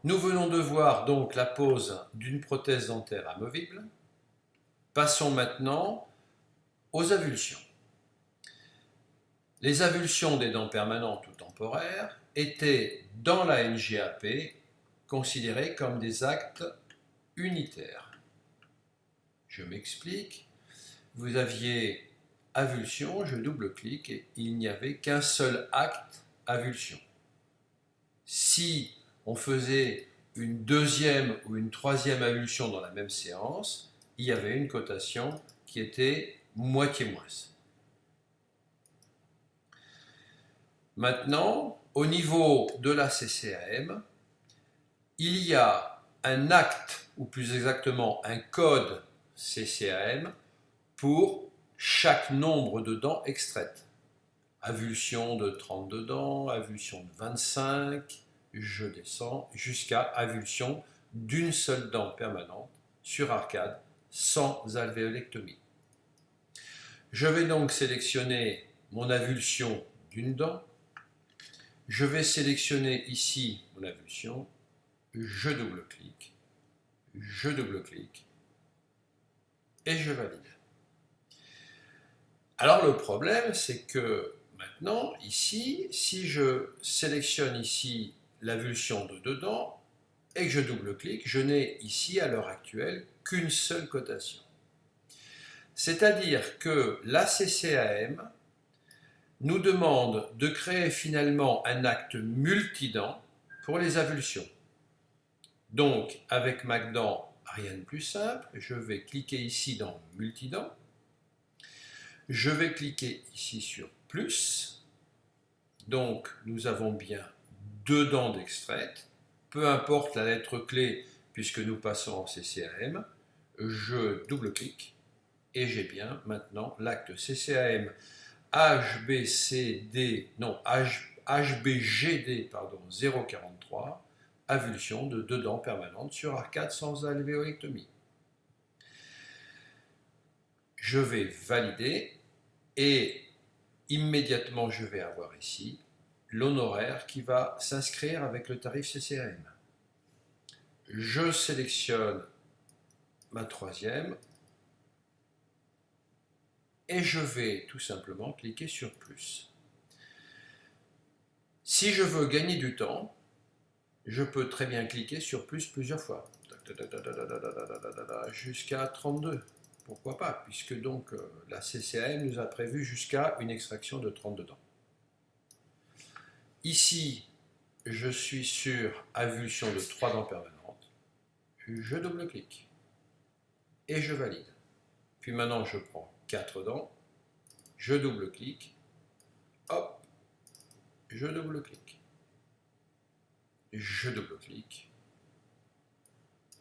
Nous venons de voir donc la pose d'une prothèse dentaire amovible. Passons maintenant aux avulsions. Les avulsions des dents permanentes ou temporaires étaient dans la NGAP considérées comme des actes unitaires. Je m'explique. Vous aviez avulsion, je double-clique et il n'y avait qu'un seul acte avulsion. Si on faisait une deuxième ou une troisième avulsion dans la même séance, il y avait une cotation qui était moitié-moins. Maintenant, au niveau de la CCAM, il y a un acte, ou plus exactement un code CCAM pour chaque nombre de dents extraites. Avulsion de 32 dents, avulsion de 25, je descends jusqu'à avulsion d'une seule dent permanente sur arcade sans alvéolectomie. Je vais donc sélectionner mon avulsion d'une dent. Je vais sélectionner ici mon avulsion. Je double-clique et je valide. Alors le problème, c'est que maintenant, ici, si je sélectionne ici l'avulsion de deux dents et que je double-clique, je n'ai ici à l'heure actuelle qu'une seule cotation. C'est-à-dire que la CCAM nous demande de créer finalement un acte multident pour les avulsions. Donc, avec Magdan, rien de plus simple, je vais cliquer ici dans multident. Je vais cliquer ici sur plus. Donc, nous avons bien deux dents d'extraite. Peu importe la lettre clé, puisque nous passons en CCAM. Je double-clique et j'ai bien maintenant l'acte CCAM HBGD 043, avulsion de deux dents permanentes sur arcade sans alvéolectomie. Je vais valider et immédiatement je vais avoir ici l'honoraire qui va s'inscrire avec le tarif CCAM. Je sélectionne ma troisième et je vais tout simplement cliquer sur plus. Si je veux gagner du temps, je peux très bien cliquer sur plus plusieurs fois, jusqu'à 32. Pourquoi pas, puisque donc la CCAM nous a prévu jusqu'à une extraction de 32 dents. Ici, je suis sur avulsion de 3 dents permanentes. Je double-clique et je valide. Puis maintenant, je prends 4 dents, je double-clique, hop, je double-clique, je double-clique,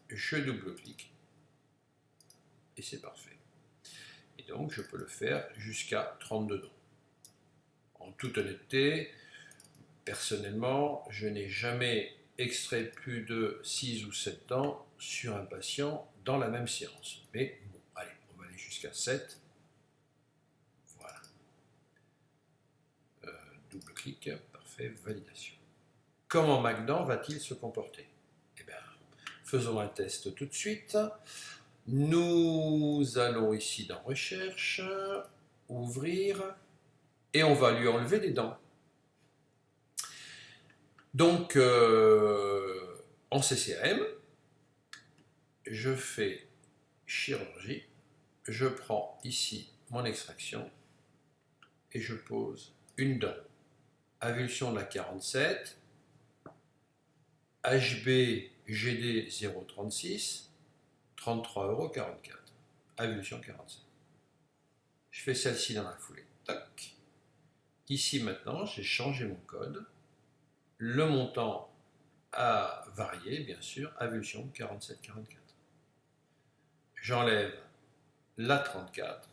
je double-clique, et c'est parfait. Et donc, je peux le faire jusqu'à 32 dents. En toute honnêteté, personnellement, je n'ai jamais extrait plus de 6 ou 7 dents sur un patient dans la même séance. Mais bon, allez, on va aller jusqu'à 7. Voilà. Double-clic, parfait, validation. Comment Magdan va-t-il se comporter? Eh bien, faisons un test tout de suite. Nous allons ici dans Recherche, Ouvrir, et on va lui enlever des dents. Donc, en CCAM, je fais chirurgie, je prends ici mon extraction et je pose une dent. Avulsion de la 47, HBGD 036, 33,44 €. Avulsion 47. Je fais celle-ci dans la foulée. Tac. Ici maintenant, j'ai changé mon code. Le montant a varié, bien sûr, avulsion 47,44. J'enlève la 34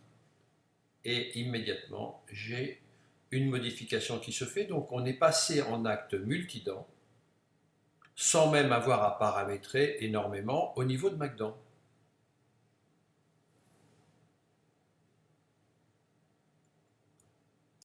et immédiatement, j'ai une modification qui se fait. Donc, on est passé en acte multident sans même avoir à paramétrer énormément au niveau de Magdan.